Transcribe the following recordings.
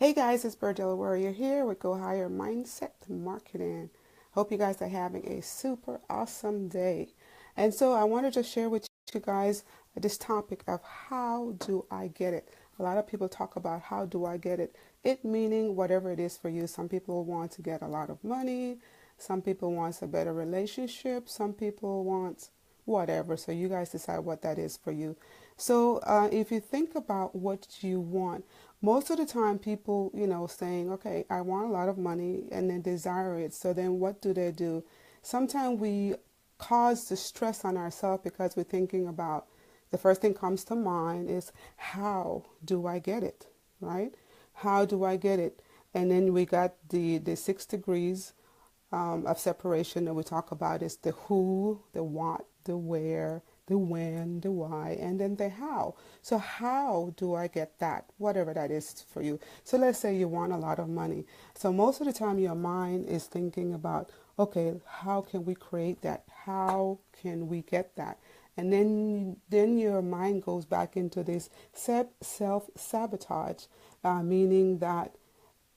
Hey guys, it's Berdel Warrior here with Go Higher Mindset Marketing. Hope you guys are having a super awesome day. And so I want to just share with you guys this topic of how do I get it? A lot of people talk about how do I get it? It meaning whatever it is for you. Some people want to get a lot of money. Some people want a better relationship. Some people want whatever. So you guys decide what that is for you. So if you think about what you want, most of the time people, saying, okay, I want a lot of money and then desire it. So then what do? Sometimes we cause the stress on ourselves because we're thinking about the first thing comes to mind is how do I get it, right? How do I get it? And then we got the 6 degrees of separation that we talk about is the who, the what, the where, the when, the why, and then the how. So how do I get that? Whatever that is for you. So let's say you want a lot of money. So most of the time your mind is thinking about, okay, how can we create that? How can we get that? And then your mind goes back into this self-sabotage, meaning that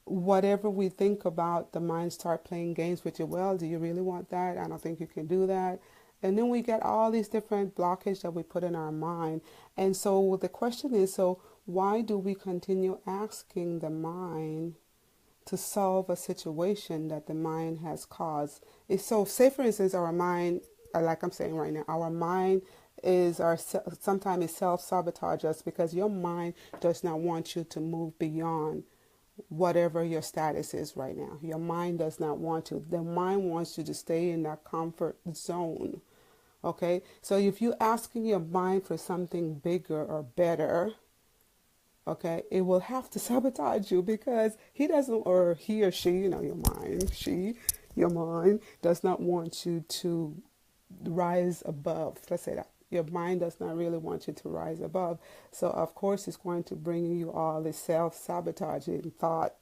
whatever we think about, the mind start playing games with you. Well, do you really want that? I don't think you can do that. And then we get all these different blockages that we put in our mind. And so the question is, so why do we continue asking the mind to solve a situation that the mind has caused? So say for instance, our mind, like I'm saying right now, our mind is sometimes self-sabotage us because your mind does not want you to move beyond whatever your status is right now. Your mind does not want to. The mind wants you to stay in that comfort zone. Okay? So if you're asking your mind for something bigger or better, okay, it will have to sabotage you because he doesn't, or he or she, your mind does not want you to rise above. Let's say that. Your mind does not really want you to rise above. So, of course, it's going to bring you all this self-sabotaging thought,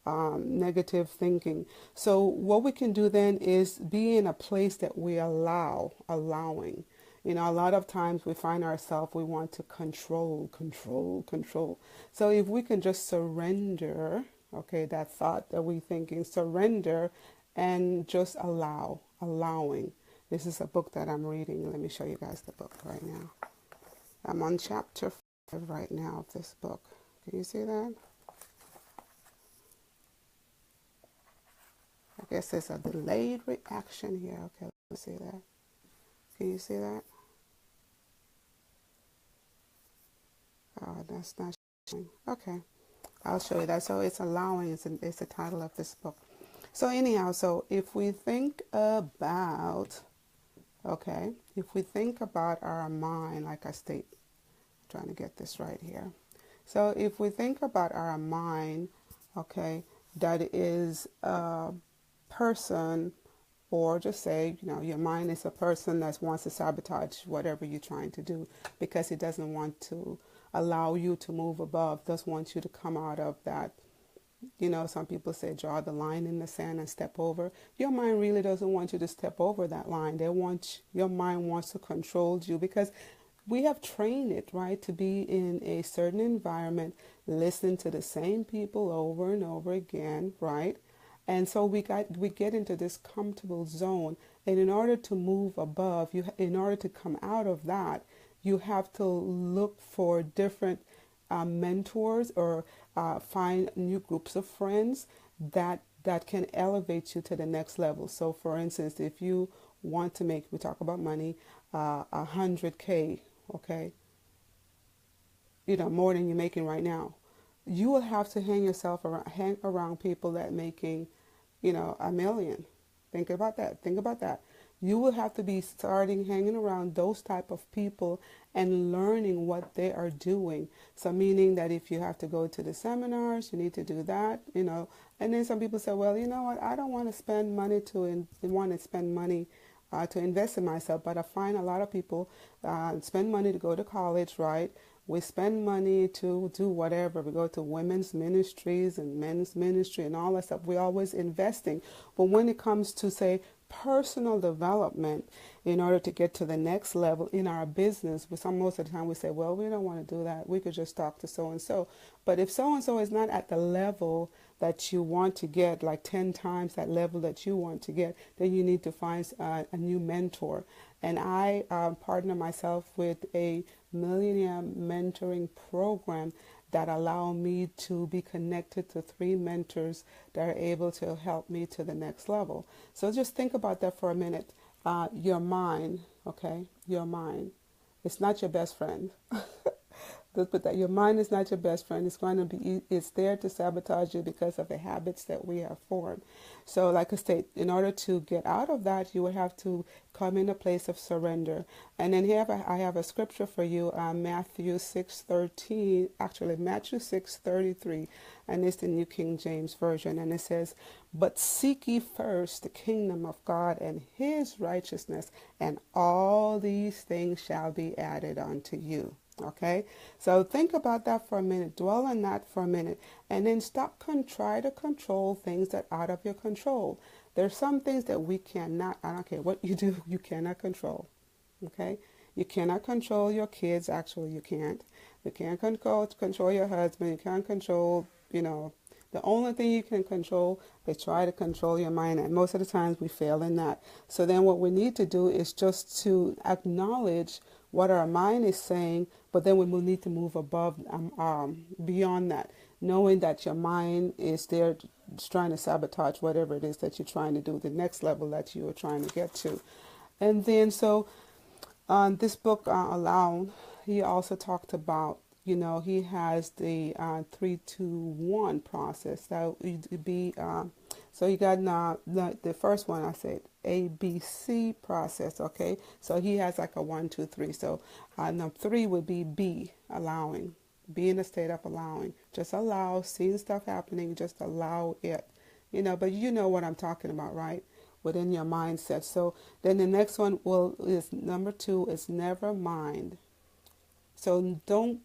negative thinking. So what we can do then is be in a place that we allowing. A lot of times we find ourselves, we want to control. So if we can just surrender, okay, that thought that we're thinking, surrender and just allowing. This is a book that I'm reading. Let me show you guys the book right now. I'm on chapter 5 right now of this book. Can you see that? I guess there's a delayed reaction here. Okay, let's see that. Can you see that? Oh, that's not showing. Okay, I'll show you that. So it's allowing, it's the title of this book. So anyhow, so if we think about, okay, if we think about our mind, like I state, trying to get this right here. So if we think about our mind, okay, that is a person, or just say, your mind is a person that wants to sabotage whatever you're trying to do because it doesn't want to allow you to move above, doesn't want you to come out of that. Some people say draw the line in the sand and step over. Your mind really doesn't want you to step over that line. Your mind wants to control you because we have trained it, right, to be in a certain environment, listen to the same people over and over again, right? And so we get into this comfortable zone. And in order to move above, in order to come out of that, you have to look for different mentors or find new groups of friends that can elevate you to the next level. So for instance, if you want to make, we talk about money, 100K, okay, more than you're making right now, you will have to hang around people that making, 1 million. Think about that. You will have to be starting hanging around those type of people and learning what they are doing. So meaning that if you have to go to the seminars, you need to do that, And then some people say, well, you know what? I don't want to spend money to invest in myself. But I find a lot of people spend money to go to college, right? We spend money to do whatever. We go to women's ministries and men's ministry and all that stuff. We're always investing. But when it comes to, say, personal development in order to get to the next level in our business. But most of the time we say, well, we don't want to do that. We could just talk to so and so. But if so and so is not at the level that you want to get, like 10 times that level that you want to get, then you need to find a new mentor. And I partner myself with a millionaire mentoring program that allow me to be connected to 3 mentors that are able to help me to the next level. So just think about that for a minute. Your mind, okay? Your mind. It's not your best friend. But that your mind is not your best friend. It's going to be, it's there to sabotage you because of the habits that we have formed. So like I said, in order to get out of that, you would have to come in a place of surrender. And then here I have a scripture for you, Matthew 6:13, actually Matthew 6:33, and it's the New King James Version. And it says, but seek ye first the kingdom of God and his righteousness, and all these things shall be added unto you. Okay, so think about that for a minute, dwell on that for a minute, and then try to control things that are out of your control. There's some things that we cannot, I don't care what you do, you cannot control. Okay, you cannot control your kids. Actually, you can't. You can't control your husband. You can't control, the only thing you can control is try to control your mind, and most of the times we fail in that. So then what we need to do is just to acknowledge what our mind is saying, but then we will need to move above, beyond that, knowing that your mind is there trying to sabotage whatever it is that you're trying to do, the next level that you are trying to get to. And then so this book, Alone, he also talked about, he has the 3-2-1 process. That would be, so you got the first one I said, ABC process, okay? So he has like a 1, 2, 3. So number 3 would be B, allowing. Be in a state of allowing. Just allow, seeing stuff happening, just allow it. But you know what I'm talking about, right? Within your mindset. So then the next one is number 2 is never mind. So don't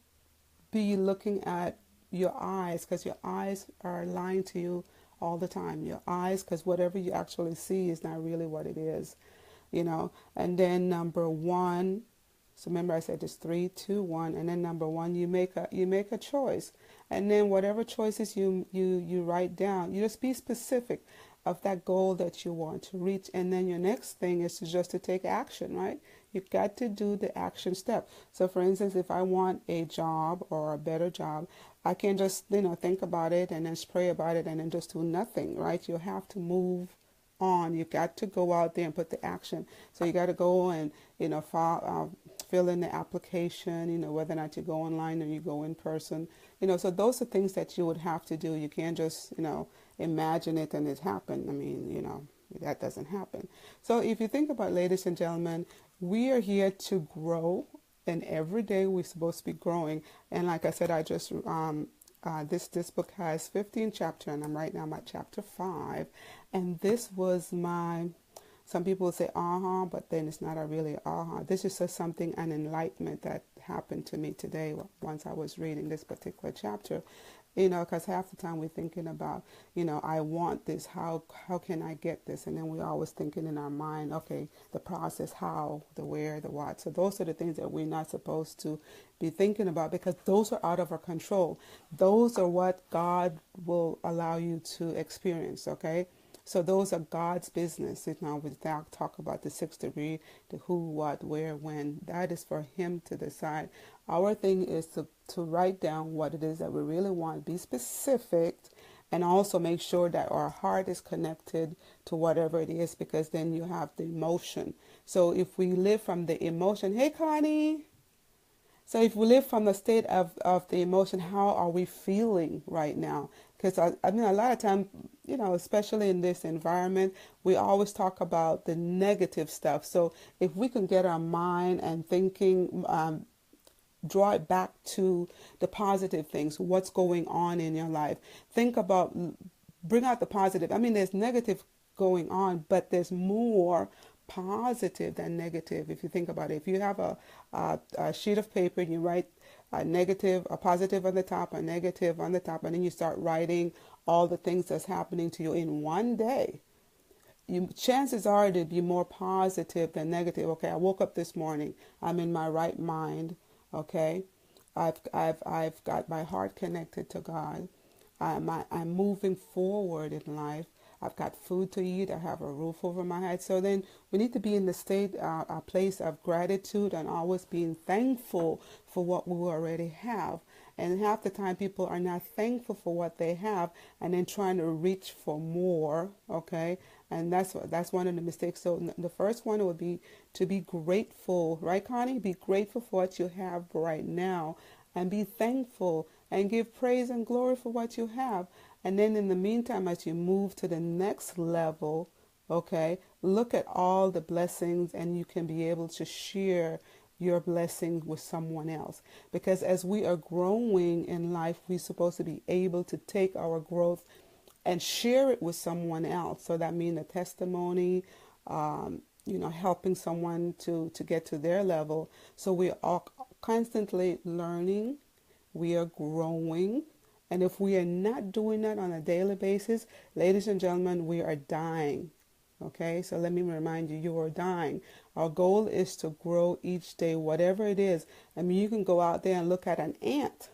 be looking at your eyes, because your eyes are lying to you all the time. Your eyes, because whatever you actually see is not really what it is, And then number 1, so remember I said it's 3, 2, 1, and then number 1, you make a choice, and then whatever choices you write down, you just be specific of that goal that you want to reach, and then your next thing is just to take action, right? You've got to do the action step. So for instance, if I want a job or a better job, I can't just, think about it and then pray about it and then just do nothing, right? You have to move on. You've got to go out there and put the action. So you got to go and, fill in the application, whether or not you go online or you go in person. So those are things that you would have to do. You can't just, imagine it and it happened. I mean, that doesn't happen. So if you think about, ladies and gentlemen, we are here to grow, and every day we're supposed to be growing. And like I said, I just this book has 15 chapters, and I'm right now at chapter 5. And this was some people say but then it's not a really This is just something, an enlightenment that happened to me today once I was reading this particular chapter. Because half the time we're thinking about, I want this, how can I get this? And then we're always thinking in our mind, okay, the process, how, the where, the what. So those are the things that we're not supposed to be thinking about, because those are out of our control. Those are what God will allow you to experience, okay? So those are God's business. Now we talk about the 6th degree, the who, what, where, when. That is for him to decide. Our thing is to write down what it is that we really want. Be specific, and also make sure that our heart is connected to whatever it is, because then you have the emotion. So if we live from the emotion, hey Connie. So if we live from the state of the emotion, how are we feeling right now? Because I mean, a lot of times, especially in this environment, we always talk about the negative stuff. So if we can get our mind and thinking, draw it back to the positive things, what's going on in your life. Think about, bring out the positive. I mean, there's negative going on, but there's more positive than negative. If you think about it, if you have a sheet of paper and you write a negative, a positive on the top, a negative on the top, and then you start writing all the things that's happening to you in one day, chances are to be more positive than negative. Okay, I woke up this morning. I'm in my right mind. Okay, I've got my heart connected to God. I'm moving forward in life. I've got food to eat. I have a roof over my head. So then we need to be in the state, a place of gratitude and always being thankful for what we already have. And half the time people are not thankful for what they have and then trying to reach for more, okay? And that's one of the mistakes. So the first one would be to be grateful, right, Connie? Be grateful for what you have right now and be thankful and give praise and glory for what you have. And then in the meantime, as you move to the next level, okay, look at all the blessings and you can be able to share your blessing with someone else. Because as we are growing in life, we're supposed to be able to take our growth and share it with someone else. So that means a testimony, helping someone to get to their level. So we are all constantly learning, we are growing. And if we are not doing that on a daily basis, ladies and gentlemen, we are dying. Okay, so let me remind you, you are dying. Our goal is to grow each day, whatever it is. I mean, you can go out there and look at an ant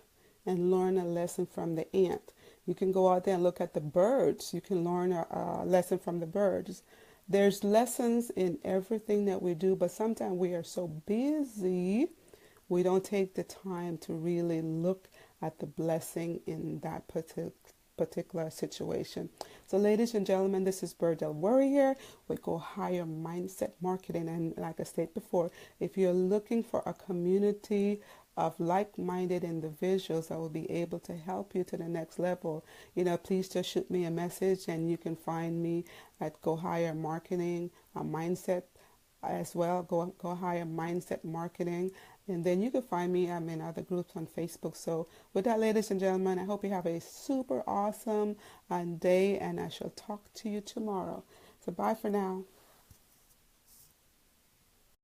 and learn a lesson from the ant. You can go out there and look at the birds. You can learn a lesson from the birds. There's lessons in everything that we do, but sometimes we are so busy, we don't take the time to really look at the blessing in that particular situation. So ladies and gentlemen, this is Berdel Warrior with Go Higher Mindset Marketing. And like I stated before, if you're looking for a community of like-minded individuals that will be able to help you to the next level, please just shoot me a message and you can find me at Go Higher Marketing Mindset as well. Go Higher Mindset Marketing. And then you can find me. I'm in other groups on Facebook. So with that, ladies and gentlemen, I hope you have a super awesome day, and I shall talk to you tomorrow. So bye for now.